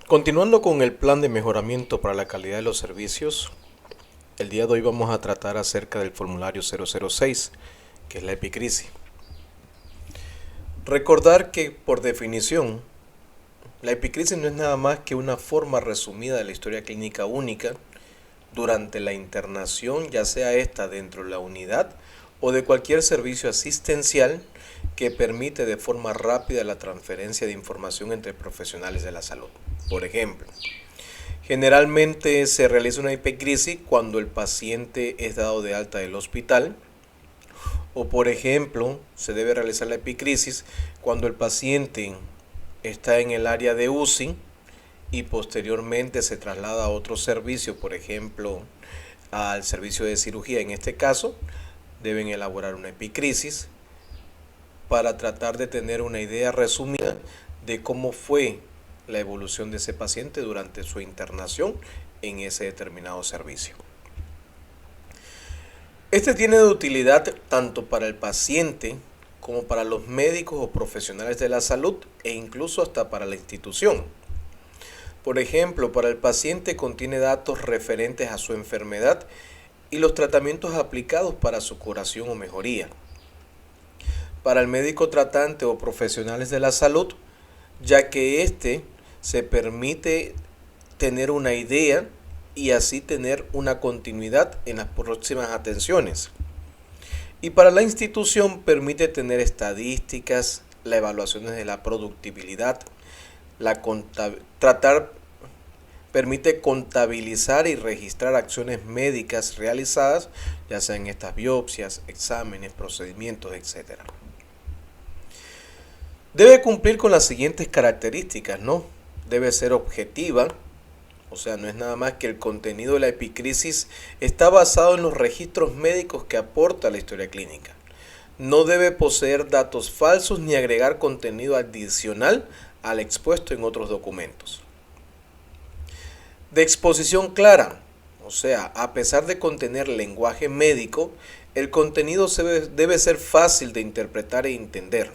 Continuando con el plan de mejoramiento para la calidad de los servicios, el día de hoy vamos a tratar acerca del formulario 006, que es la epicrisis. Recordar que, por definición, la epicrisis no es nada más que una forma resumida de la historia clínica única durante la internación, ya sea esta dentro de la unidad o de cualquier servicio asistencial que permite de forma rápida la transferencia de información entre profesionales de la salud. Por ejemplo, generalmente se realiza una epicrisis cuando el paciente es dado de alta del hospital, o por ejemplo, se debe realizar la epicrisis cuando el paciente está en el área de UCI y posteriormente se traslada a otro servicio, por ejemplo, al servicio de cirugía. En este caso, deben elaborar una epicrisis para tratar de tener una idea resumida de cómo fue la evolución de ese paciente durante su internación en ese determinado servicio. Este tiene de utilidad tanto para el paciente como para los médicos o profesionales de la salud e incluso hasta para la institución. Por ejemplo, para el paciente contiene datos referentes a su enfermedad y los tratamientos aplicados para su curación o mejoría. Para el médico tratante o profesionales de la salud, ya que éste se permite tener una idea y así tener una continuidad en las próximas atenciones. Y para la institución permite tener estadísticas, las evaluaciones de la productividad, permite contabilizar y registrar acciones médicas realizadas, ya sean estas biopsias, exámenes, procedimientos, etc. Debe cumplir con las siguientes características, ¿no? Debe ser objetiva, o sea, no es nada más que el contenido de la epicrisis está basado en los registros médicos que aporta la historia clínica. No debe poseer datos falsos ni agregar contenido adicional al expuesto en otros documentos. De exposición clara, o sea, a pesar de contener lenguaje médico, el contenido debe ser fácil de interpretar e entender.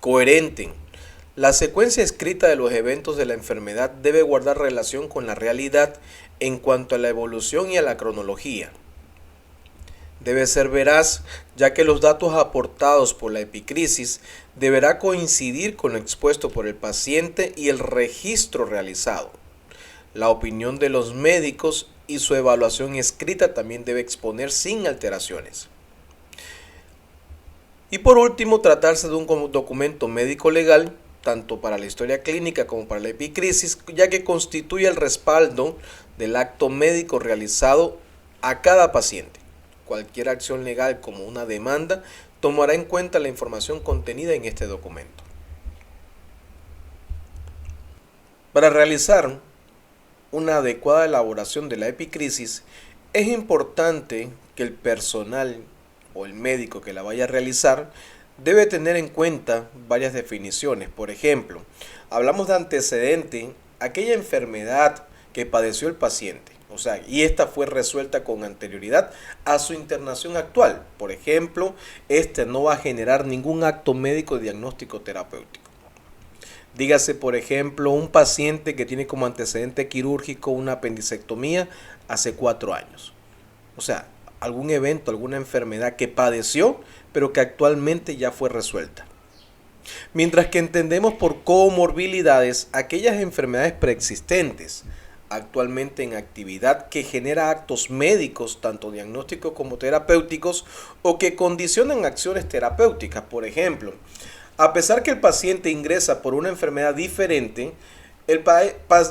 Coherente. La secuencia escrita de los eventos de la enfermedad debe guardar relación con la realidad en cuanto a la evolución y a la cronología. Debe ser veraz, ya que los datos aportados por la epicrisis deberá coincidir con lo expuesto por el paciente y el registro realizado. La opinión de los médicos y su evaluación escrita también debe exponer sin alteraciones. Y por último, tratarse de un documento médico legal, tanto para la historia clínica como para la epicrisis, ya que constituye el respaldo del acto médico realizado a cada paciente. Cualquier acción legal como una demanda tomará en cuenta la información contenida en este documento. Para realizar una adecuada elaboración de la epicrisis, es importante que el personal o el médico que la vaya a realizar debe tener en cuenta varias definiciones. Por ejemplo, hablamos de antecedente, aquella enfermedad que padeció el paciente, o sea, y esta fue resuelta con anterioridad a su internación actual. Por ejemplo, este no va a generar ningún acto médico de diagnóstico terapéutico. Dígase, por ejemplo, un paciente que tiene como antecedente quirúrgico una apendicectomía hace 4 años. O sea, algún evento, alguna enfermedad que padeció, pero que actualmente ya fue resuelta. Mientras que entendemos por comorbilidades aquellas enfermedades preexistentes, actualmente en actividad, que genera actos médicos, tanto diagnósticos como terapéuticos, o que condicionan acciones terapéuticas. Por ejemplo, a pesar que el paciente ingresa por una enfermedad diferente,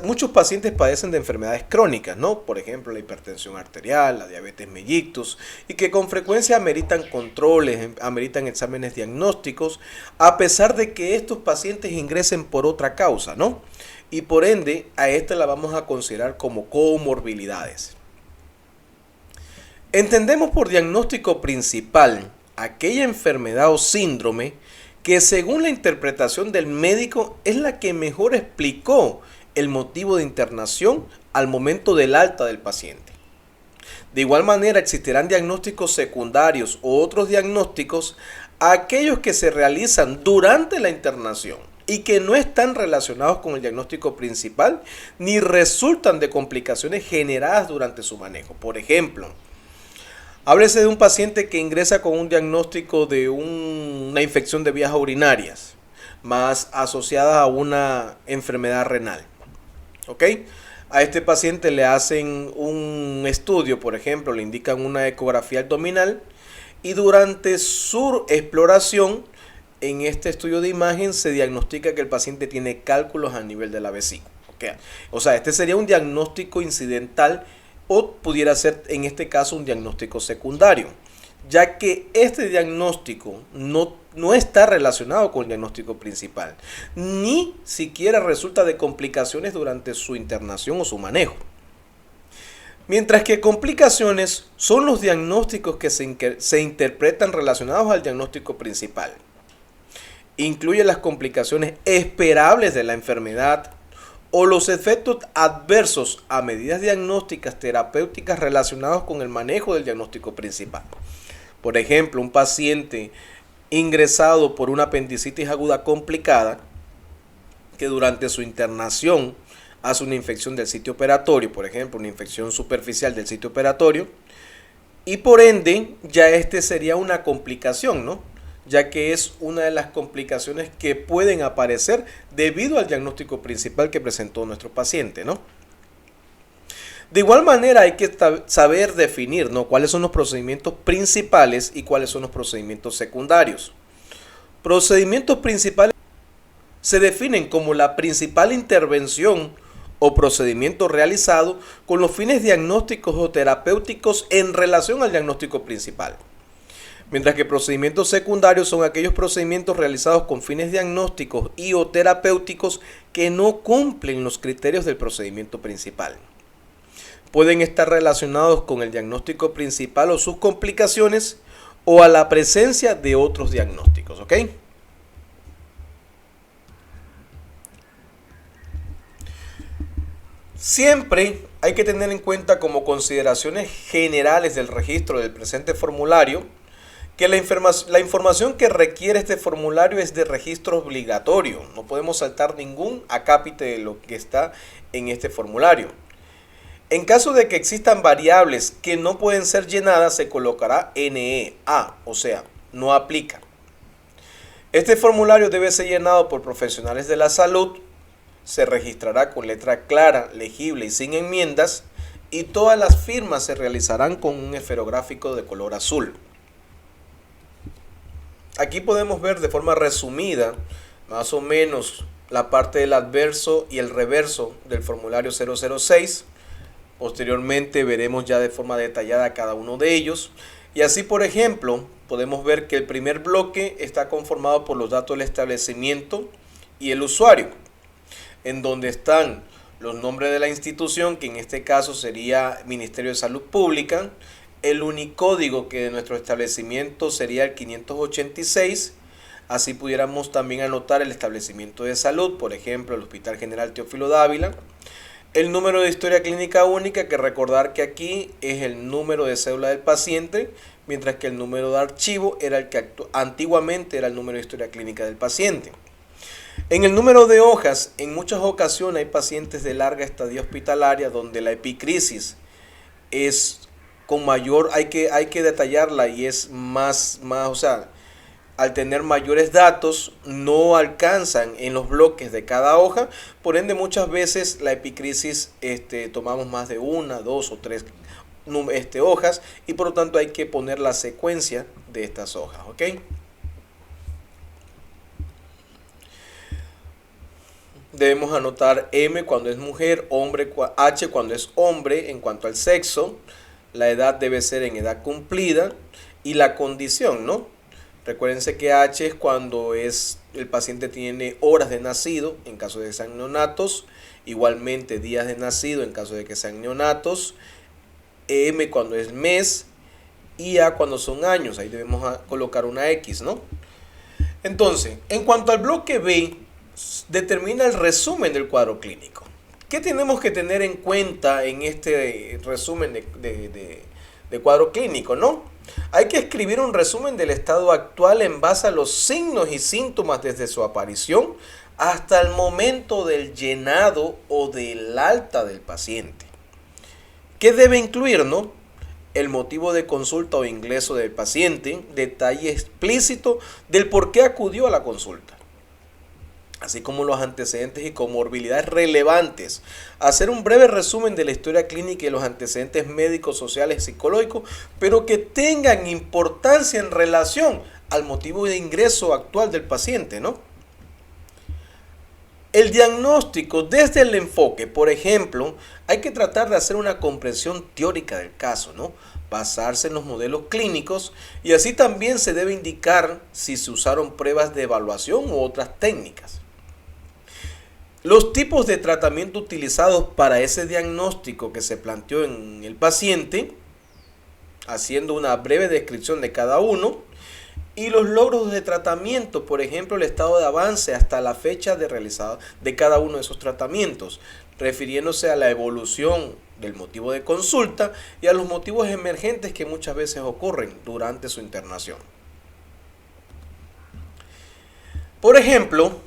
muchos pacientes padecen de enfermedades crónicas, ¿no? Por ejemplo, la hipertensión arterial, la diabetes mellitus, y que con frecuencia ameritan controles, ameritan exámenes diagnósticos, a pesar de que estos pacientes ingresen por otra causa, ¿no? Y por ende, a esta la vamos a considerar como comorbilidades. Entendemos por diagnóstico principal aquella enfermedad o síndrome que según la interpretación del médico es la que mejor explicó el motivo de internación al momento del alta del paciente. De igual manera existirán diagnósticos secundarios o otros diagnósticos a aquellos que se realizan durante la internación y que no están relacionados con el diagnóstico principal ni resultan de complicaciones generadas durante su manejo. Por ejemplo, háblese de un paciente que ingresa con un diagnóstico de una infección de vías urinarias, más asociada a una enfermedad renal. ¿Ok? A este paciente le hacen un estudio, por ejemplo, le indican una ecografía abdominal y durante su exploración, en este estudio de imagen se diagnostica que el paciente tiene cálculos a nivel de la vesícula. ¿Okay? O sea, este sería un diagnóstico incidental o pudiera ser en este caso un diagnóstico secundario, ya que este diagnóstico no está relacionado con el diagnóstico principal, ni siquiera resulta de complicaciones durante su internación o su manejo. Mientras que complicaciones son los diagnósticos que se interpretan relacionados al diagnóstico principal. Incluye las complicaciones esperables de la enfermedad o los efectos adversos a medidas diagnósticas terapéuticas relacionados con el manejo del diagnóstico principal. Por ejemplo, un paciente ingresado por una apendicitis aguda complicada que durante su internación hace una infección del sitio operatorio, por ejemplo, una infección superficial del sitio operatorio, y por ende ya este sería una complicación, ¿no? Ya que es una de las complicaciones que pueden aparecer debido al diagnóstico principal que presentó nuestro paciente, ¿no? De igual manera hay que saber definir, ¿no?, cuáles son los procedimientos principales y cuáles son los procedimientos secundarios. Procedimientos principales se definen como la principal intervención o procedimiento realizado con los fines diagnósticos o terapéuticos en relación al diagnóstico principal. Mientras que procedimientos secundarios son aquellos procedimientos realizados con fines diagnósticos y o terapéuticos que no cumplen los criterios del procedimiento principal. Pueden estar relacionados con el diagnóstico principal o sus complicaciones o a la presencia de otros diagnósticos, ¿ok? Siempre hay que tener en cuenta como consideraciones generales del registro del presente formulario que la información que requiere este formulario es de registro obligatorio. No podemos saltar ningún acápite de lo que está en este formulario. En caso de que existan variables que no pueden ser llenadas, se colocará NEA, o sea, no aplica. Este formulario debe ser llenado por profesionales de la salud, se registrará con letra clara, legible y sin enmiendas, y todas las firmas se realizarán con un esferográfico de color azul. Aquí podemos ver de forma resumida, más o menos, la parte del adverso y el reverso del formulario 006. Posteriormente veremos ya de forma detallada cada uno de ellos. Y así, por ejemplo, podemos ver que el primer bloque está conformado por los datos del establecimiento y el usuario, en donde están los nombres de la institución, que en este caso sería Ministerio de Salud Pública, el unicódigo que de nuestro establecimiento sería el 586, así pudiéramos también anotar el establecimiento de salud, por ejemplo el Hospital General Teófilo Dávila, el número de historia clínica única, que recordar que aquí es el número de cédula del paciente, mientras que el número de archivo era el que antiguamente era el número de historia clínica del paciente. En el número de hojas, en muchas ocasiones hay pacientes de larga estadía hospitalaria donde la epicrisis es con mayor, hay que detallarla y es más, o sea, al tener mayores datos no alcanzan en los bloques de cada hoja, por ende muchas veces la epicrisis tomamos más de una, dos o tres hojas y por lo tanto hay que poner la secuencia de estas hojas, ¿ok? Debemos anotar M cuando es mujer, hombre, H cuando es hombre en cuanto al sexo, la edad debe ser en edad cumplida y la condición, ¿no? Recuérdense que H es cuando el paciente tiene horas de nacido en caso de que sean neonatos, igualmente días de nacido en caso de que sean neonatos, M cuando es mes y A cuando son años, ahí debemos colocar una X, ¿no? Entonces, en cuanto al bloque B, determina el resumen del cuadro clínico. ¿Qué tenemos que tener en cuenta en este resumen de cuadro clínico, no? Hay que escribir un resumen del estado actual en base a los signos y síntomas desde su aparición hasta el momento del llenado o del alta del paciente. ¿Qué debe incluir, no? El motivo de consulta o ingreso del paciente, detalle explícito del por qué acudió a la consulta, así como los antecedentes y comorbilidades relevantes. Hacer un breve resumen de la historia clínica y los antecedentes médicos, sociales, psicológicos, pero que tengan importancia en relación al motivo de ingreso actual del paciente, ¿no? El diagnóstico desde el enfoque, por ejemplo, hay que tratar de hacer una comprensión teórica del caso, ¿no? Basarse en los modelos clínicos, y así también se debe indicar si se usaron pruebas de evaluación u otras técnicas. Los tipos de tratamiento utilizados para ese diagnóstico que se planteó en el paciente, haciendo una breve descripción de cada uno, y los logros de tratamiento, por ejemplo, el estado de avance hasta la fecha de realizado de cada uno de esos tratamientos, refiriéndose a la evolución del motivo de consulta y a los motivos emergentes que muchas veces ocurren durante su internación. Por ejemplo,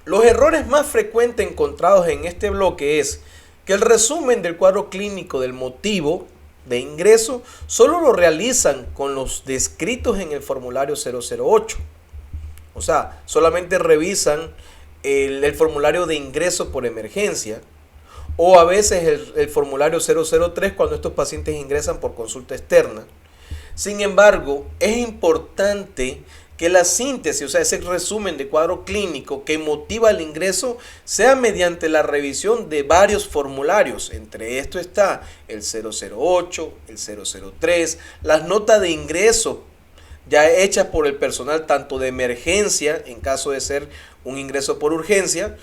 los errores más frecuentes encontrados en este bloque es que el resumen del cuadro clínico del motivo de ingreso solo lo realizan con los descritos en el formulario 008. O sea, solamente revisan el formulario de ingreso por emergencia, o a veces el formulario 003 cuando estos pacientes ingresan por consulta externa. Sin embargo, es importante que la síntesis, o sea, ese resumen de cuadro clínico que motiva el ingreso, sea mediante la revisión de varios formularios. Entre esto está el 008, el 003, las notas de ingreso ya hechas por el personal tanto de emergencia, en caso de ser un ingreso por urgencia,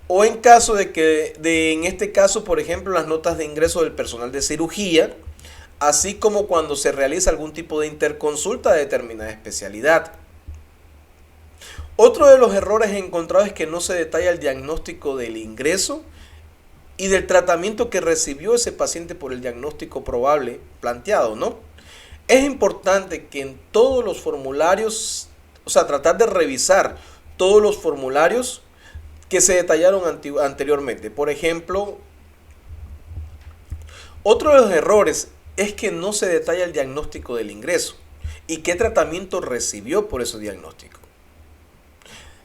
o en caso en este caso, por ejemplo, las notas de ingreso del personal de cirugía, así como cuando se realiza algún tipo de interconsulta de determinada especialidad. Otro de los errores encontrados es que no se detalla el diagnóstico del ingreso y del tratamiento que recibió ese paciente por el diagnóstico probable planteado, ¿no? Es importante que en todos los formularios, o sea, tratar de revisar todos los formularios que se detallaron anteriormente. Por ejemplo, otro de los errores es que no se detalla el diagnóstico del ingreso y qué tratamiento recibió por ese diagnóstico.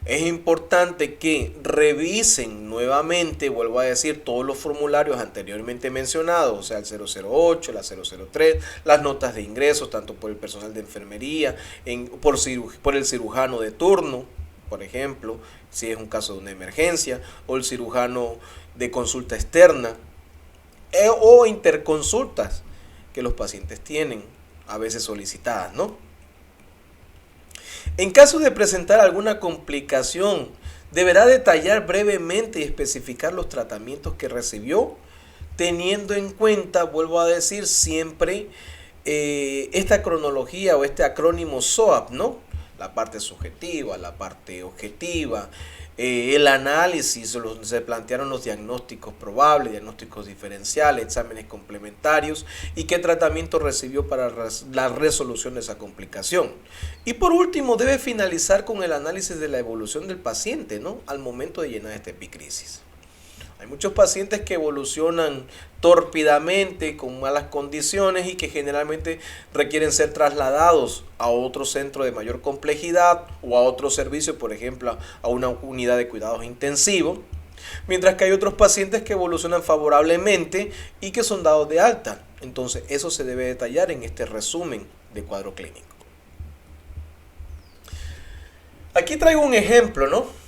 Es importante que revisen nuevamente, vuelvo a decir, todos los formularios anteriormente mencionados, o sea, el 008, la 003, las notas de ingresos, tanto por el personal de enfermería, por el cirujano de turno, por ejemplo, si es un caso de una emergencia, o el cirujano de consulta externa, o interconsultas que los pacientes tienen, a veces solicitadas, ¿no? En caso de presentar alguna complicación, deberá detallar brevemente y especificar los tratamientos que recibió, teniendo en cuenta, vuelvo a decir, siempre esta cronología o este acrónimo SOAP, ¿no? La parte subjetiva, la parte objetiva, el análisis, se plantearon los diagnósticos probables, diagnósticos diferenciales, exámenes complementarios y qué tratamiento recibió para la resolución de esa complicación. Y por último, debe finalizar con el análisis de la evolución del paciente, ¿no? Al momento de llenar esta epicrisis. Hay muchos pacientes que evolucionan tórpidamente, con malas condiciones y que generalmente requieren ser trasladados a otro centro de mayor complejidad o a otro servicio, por ejemplo, a una unidad de cuidados intensivos, mientras que hay otros pacientes que evolucionan favorablemente y que son dados de alta. Entonces, eso se debe detallar en este resumen de cuadro clínico. Aquí traigo un ejemplo, ¿no?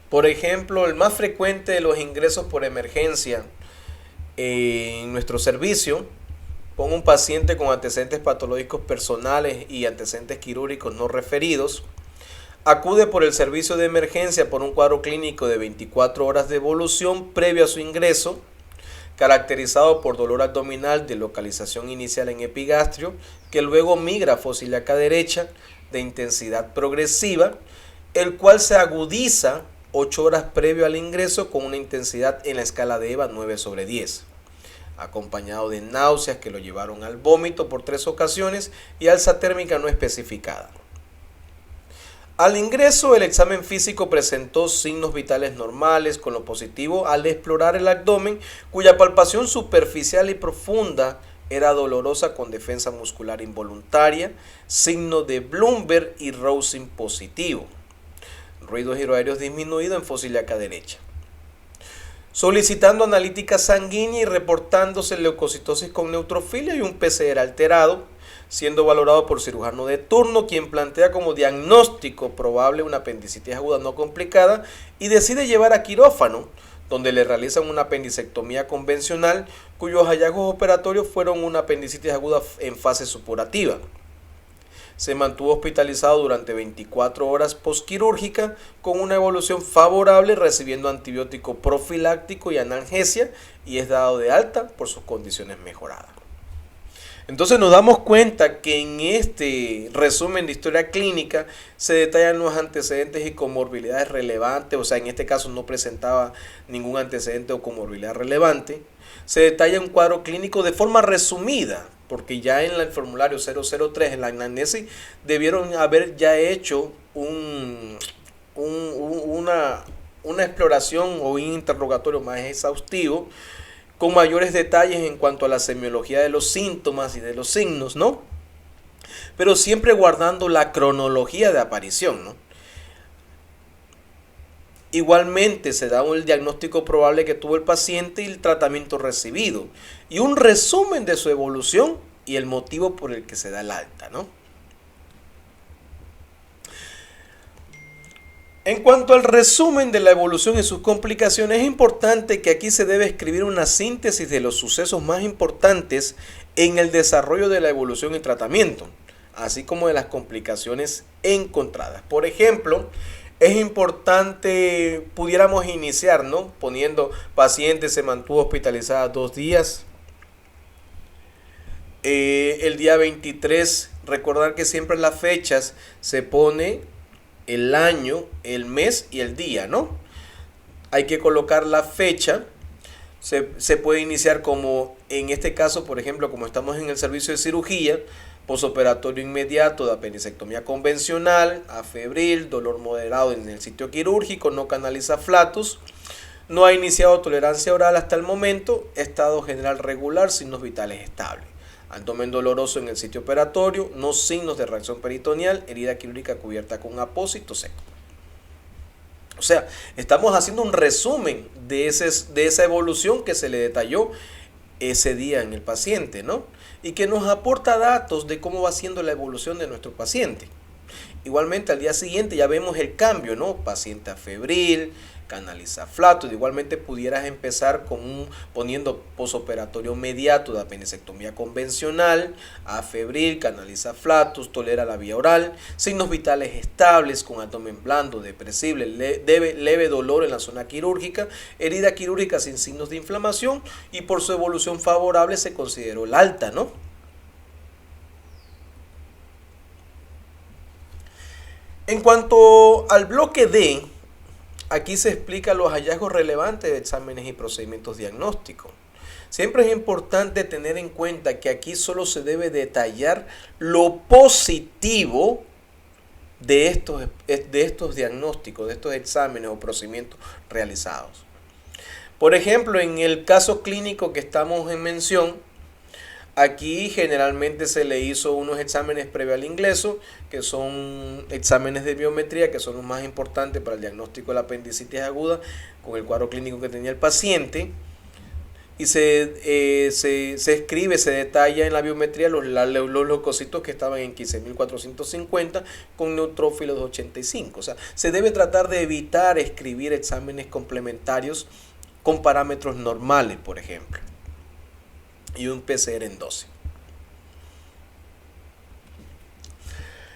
Por ejemplo, el más frecuente de los ingresos por emergencia en nuestro servicio, con un paciente con antecedentes patológicos personales y antecedentes quirúrgicos no referidos, acude por el servicio de emergencia por un cuadro clínico de 24 horas de evolución previo a su ingreso, caracterizado por dolor abdominal de localización inicial en epigastrio, que luego migra a fosa ilíaca derecha de intensidad progresiva, el cual se agudiza 8 horas previo al ingreso con una intensidad en la escala de EVA 9/10, acompañado de náuseas que lo llevaron al vómito por 3 ocasiones y alza térmica no especificada. Al ingreso, el examen físico presentó signos vitales normales, con lo positivo al explorar el abdomen, cuya palpación superficial y profunda era dolorosa con defensa muscular involuntaria, signo de Bloomberg y Rousing positivo. Ruido giroaéreo disminuido en fosa ilíaca derecha. Solicitando analítica sanguínea y reportándose leucocitosis con neutrofilia y un PCR alterado, siendo valorado por cirujano de turno, quien plantea como diagnóstico probable una apendicitis aguda no complicada y decide llevar a quirófano, donde le realizan una apendicectomía convencional, cuyos hallazgos operatorios fueron una apendicitis aguda en fase supurativa. Se mantuvo hospitalizado durante 24 horas postquirúrgica con una evolución favorable, recibiendo antibiótico profiláctico y analgesia, y es dado de alta por sus condiciones mejoradas. Entonces nos damos cuenta que en este resumen de historia clínica se detallan los antecedentes y comorbilidades relevantes, o sea, en este caso no presentaba ningún antecedente o comorbilidad relevante. Se detalla un cuadro clínico de forma resumida, porque ya en el formulario 003, en la anamnesis, debieron haber ya hecho una exploración o un interrogatorio más exhaustivo, con mayores detalles en cuanto a la semiología de los síntomas y de los signos, ¿no? Pero siempre guardando la cronología de aparición, ¿no? Igualmente se da el diagnóstico probable que tuvo el paciente y el tratamiento recibido, y un resumen de su evolución y el motivo por el que se da el alta, ¿no? En cuanto al resumen de la evolución y sus complicaciones, es importante que aquí se debe escribir una síntesis de los sucesos más importantes en el desarrollo de la evolución y tratamiento, así como de las complicaciones encontradas. Por ejemplo, es importante, pudiéramos iniciar, ¿no?, poniendo paciente se mantuvo hospitalizada 2 días. El día 23, recordar que siempre las fechas se pone el año, el mes y el día, ¿no? Hay que colocar la fecha. Se puede iniciar como, en este caso, por ejemplo, como estamos en el servicio de cirugía, posoperatorio inmediato de apendicectomía convencional, afebril, dolor moderado en el sitio quirúrgico, no canaliza flatus, no ha iniciado tolerancia oral hasta el momento, estado general regular, signos vitales estables. Abdomen doloroso en el sitio operatorio, no signos de reacción peritoneal, herida quirúrgica cubierta con apósito seco. O sea, estamos haciendo un resumen de esa evolución que se le detalló ese día en el paciente, ¿no? Y que nos aporta datos de cómo va siendo la evolución de nuestro paciente. Igualmente al día siguiente ya vemos el cambio, ¿no? Paciente afebril, canaliza flatus. Igualmente pudieras empezar poniendo posoperatorio inmediato de apendicectomía convencional, afebril, canaliza flatus, tolera la vía oral, signos vitales estables con abdomen blando, depresible, leve dolor en la zona quirúrgica, herida quirúrgica sin signos de inflamación, y por su evolución favorable se consideró el alta, ¿no? En cuanto al bloque D, aquí se explica los hallazgos relevantes de exámenes y procedimientos diagnósticos. Siempre es importante tener en cuenta que aquí solo se debe detallar lo positivo de estos diagnósticos, de estos exámenes o procedimientos realizados. Por ejemplo, en el caso clínico que estamos en mención, aquí generalmente se le hizo unos exámenes previos al ingreso, que son exámenes de biometría, que son los más importantes para el diagnóstico de la apendicitis aguda, con el cuadro clínico que tenía el paciente. Y se escribe, se detalla en la biometría los leucocitos que estaban en 15.450 con neutrófilos de 85. O sea, se debe tratar de evitar escribir exámenes complementarios con parámetros normales, por ejemplo, y un PCR en 12.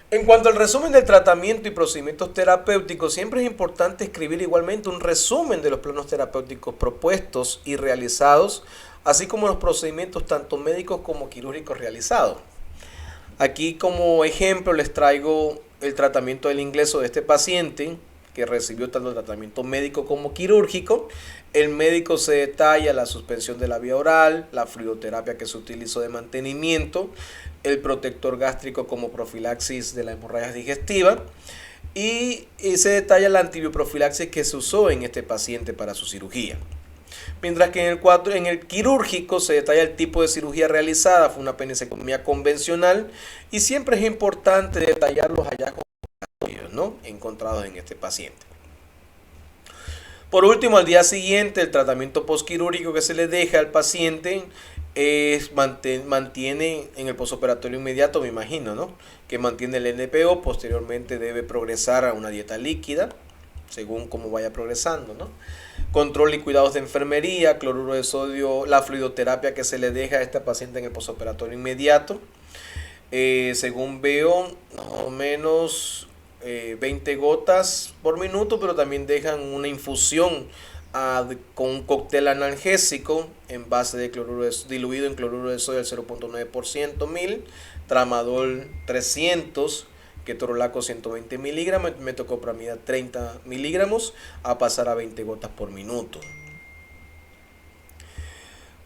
En cuanto al resumen del tratamiento y procedimientos terapéuticos, siempre es importante escribir igualmente un resumen de los planos terapéuticos propuestos y realizados, así como los procedimientos tanto médicos como quirúrgicos realizados. Aquí como ejemplo les traigo el tratamiento del ingreso de este paciente, que recibió tanto tratamiento médico como quirúrgico. El médico se detalla la suspensión de la vía oral, la fluidoterapia que se utilizó de mantenimiento, el protector gástrico como profilaxis de la hemorragia digestiva, y se detalla la antibioprofilaxis que se usó en este paciente para su cirugía. Mientras que en el quirúrgico se detalla el tipo de cirugía realizada, fue una apendicectomía convencional, y siempre es importante detallar los hallazgos, ¿no?, encontrados en este paciente. Por último, al día siguiente, el tratamiento postquirúrgico que se le deja al paciente mantiene en el posoperatorio inmediato, me imagino, ¿no?, que mantiene el NPO. Posteriormente debe progresar a una dieta líquida, según cómo vaya progresando, ¿no? Control y cuidados de enfermería, cloruro de sodio, la fluidoterapia que se le deja a esta paciente en el posoperatorio inmediato. Según veo, más o menos 20 gotas por minuto, pero también dejan una infusión con un cóctel analgésico en base de diluido en cloruro de sodio del 0.9% mil, tramadol 300, ketorolaco 120 miligramos, metoclopramida 30 miligramos, a pasar a 20 gotas por minuto.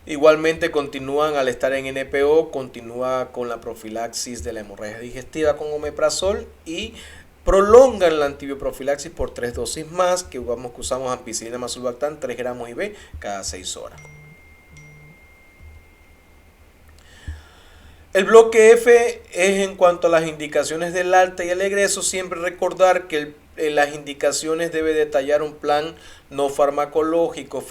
Igualmente continúan, al estar en NPO, continúa con la profilaxis de la hemorragia digestiva con omeprazol, y prolongan la antibioprofilaxis por 3 dosis más, que usamos ampicilina más sulbactam 3 gramos IV cada 6 horas. El bloque F es en cuanto a las indicaciones del alta y el egreso. Siempre recordar que las indicaciones debe detallar un plan no farmacológico,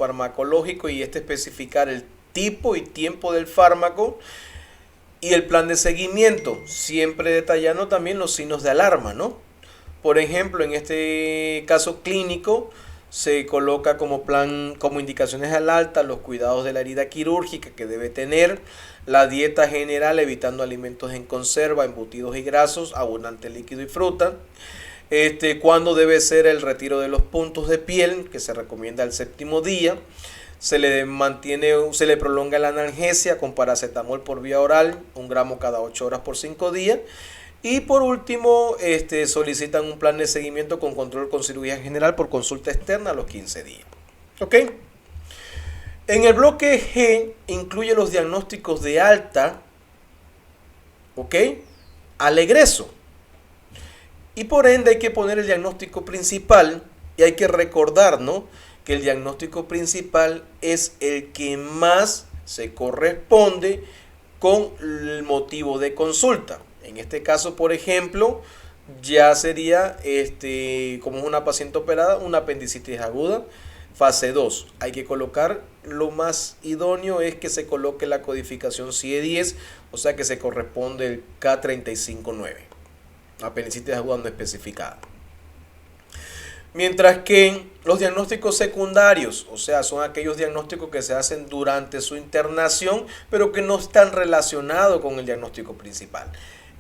y especificar el tipo y tiempo del fármaco y el plan de seguimiento, siempre detallando también los signos de alarma, ¿no? Por ejemplo, en este caso clínico se coloca como indicaciones al alta los cuidados de la herida quirúrgica que debe tener, la dieta general evitando alimentos en conserva, embutidos y grasos, abundante líquido y fruta. Cuándo debe ser el retiro de los puntos de piel, que se recomienda el 7º día. Se le prolonga la analgesia con paracetamol por vía oral, 1 gramo cada 8 horas por 5 días. Y por último, solicitan un plan de seguimiento con control con cirugía general por consulta externa a los 15 días. ¿Ok? En el bloque G incluye los diagnósticos de alta, ¿ok?, al egreso. Y por ende hay que poner el diagnóstico principal, y hay que recordar, ¿no?, que el diagnóstico principal es el que más se corresponde con el motivo de consulta. En este caso, por ejemplo, ya sería, como es una paciente operada, una apendicitis aguda, fase 2. Hay que colocar, lo más idóneo es que se coloque la codificación CIE-10, o sea que se corresponde el K359. Apendicitis aguda no especificada. Mientras que los diagnósticos secundarios, o sea, son aquellos diagnósticos que se hacen durante su internación, pero que no están relacionados con el diagnóstico principal.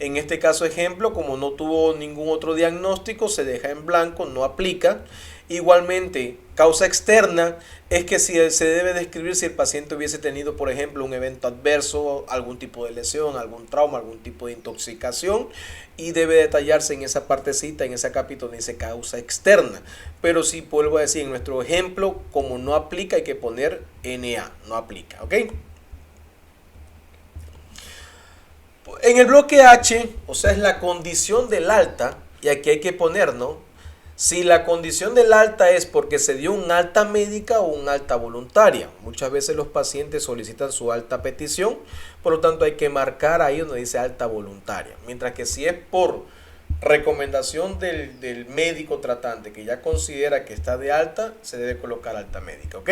En este caso ejemplo, como no tuvo ningún otro diagnóstico, se deja en blanco, no aplica. Igualmente, causa externa es que se debe describir si el paciente hubiese tenido, por ejemplo, un evento adverso, algún tipo de lesión, algún trauma, algún tipo de intoxicación, y debe detallarse en esa partecita, en ese capítulo donde dice causa externa. Pero sí, vuelvo a decir, en nuestro ejemplo, como no aplica, hay que poner NA, no aplica, ¿ok? En el bloque H, o sea, es la condición del alta, y aquí hay que poner, ¿no?, si la condición del alta es porque se dio un alta médica o un alta voluntaria. Muchas veces los pacientes solicitan su alta petición, por lo tanto hay que marcar ahí donde dice alta voluntaria. Mientras que si es por recomendación del médico tratante que ya considera que está de alta, se debe colocar alta médica, ¿ok?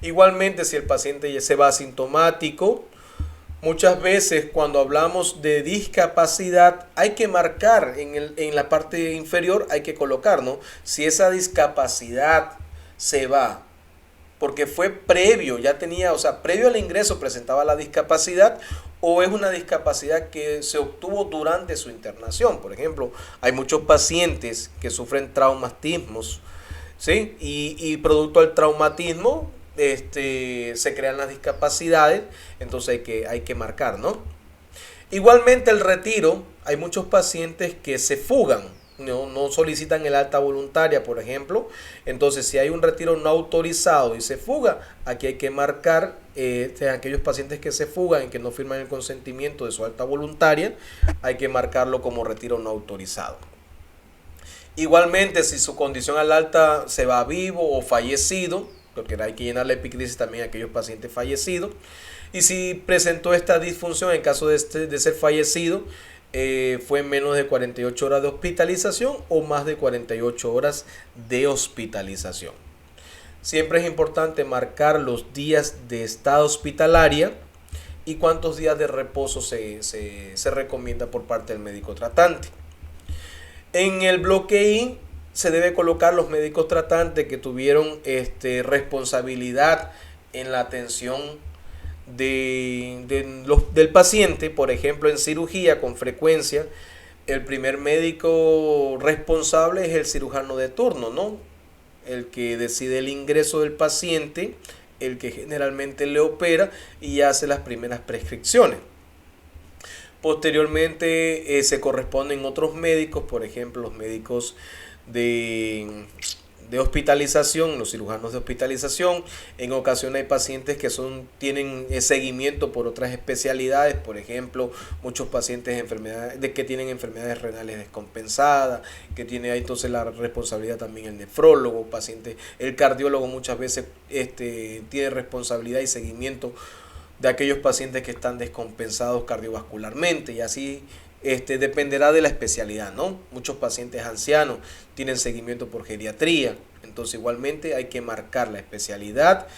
Igualmente, si el paciente ya se va asintomático, muchas veces cuando hablamos de discapacidad hay que marcar en la parte inferior, hay que colocar, ¿no?, si esa discapacidad se va porque fue previo, ya tenía, o sea, previo al ingreso presentaba la discapacidad, o es una discapacidad que se obtuvo durante su internación. Por ejemplo, hay muchos pacientes que sufren traumatismos, ¿sí? Y producto del traumatismo se crean las discapacidades, entonces hay que marcar, ¿no? Igualmente el retiro, hay muchos pacientes que se fugan, no solicitan el alta voluntaria, por ejemplo. Entonces, si hay un retiro no autorizado y se fuga, aquí hay que marcar aquellos pacientes que se fugan y que no firman el consentimiento de su alta voluntaria, hay que marcarlo como retiro no autorizado. Igualmente, si su condición al alta se va vivo o fallecido, porque hay que llenar la epicrisis también a aquellos pacientes fallecidos. Y si presentó esta disfunción en caso de ser fallecido, fue menos de 48 horas de hospitalización o más de 48 horas de hospitalización. Siempre es importante marcar los días de estada hospitalaria y cuántos días de reposo se recomienda por parte del médico tratante. En el bloque I se debe colocar los médicos tratantes que tuvieron responsabilidad en la atención del paciente. Por ejemplo, en cirugía, con frecuencia el primer médico responsable es el cirujano de turno, ¿no? El que decide el ingreso del paciente, el que generalmente le opera y hace las primeras prescripciones. Posteriormente se corresponden otros médicos, por ejemplo los médicos de hospitalización, los cirujanos de hospitalización. En ocasiones hay pacientes que tienen seguimiento por otras especialidades, por ejemplo muchos pacientes que tienen enfermedades renales descompensadas, que tiene ahí entonces la responsabilidad también el nefrólogo, el cardiólogo muchas veces tiene responsabilidad y seguimiento de aquellos pacientes que están descompensados cardiovascularmente, y así dependerá de la especialidad, ¿no? Muchos pacientes ancianos tienen seguimiento por geriatría, entonces igualmente hay que marcar la especialidad,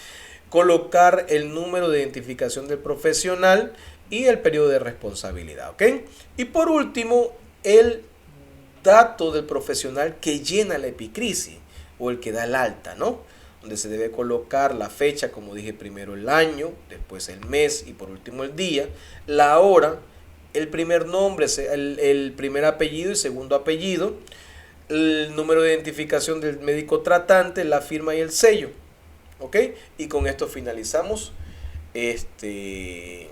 colocar el número de identificación del profesional y el periodo de responsabilidad, ¿ok? Y por último, el dato del profesional que llena la epicrisis o el que da el alta, ¿no? Donde se debe colocar la fecha, como dije, primero el año, después el mes y por último el día, la hora, el primer nombre, el primer apellido y segundo apellido, el número de identificación del médico tratante, la firma y el sello, ¿ok? Y con esto finalizamos el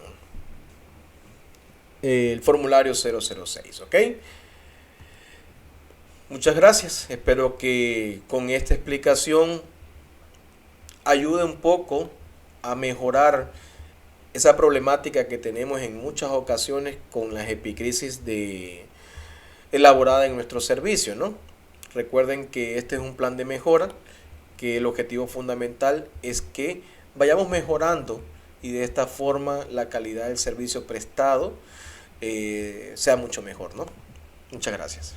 formulario 006, ¿ok? Muchas gracias, espero que con esta explicación ayude un poco a mejorar esa problemática que tenemos en muchas ocasiones con las epicrisis elaborada en nuestro servicio, ¿no? Recuerden que este es un plan de mejora, que el objetivo fundamental es que vayamos mejorando y de esta forma la calidad del servicio prestado sea mucho mejor, ¿no? Muchas gracias.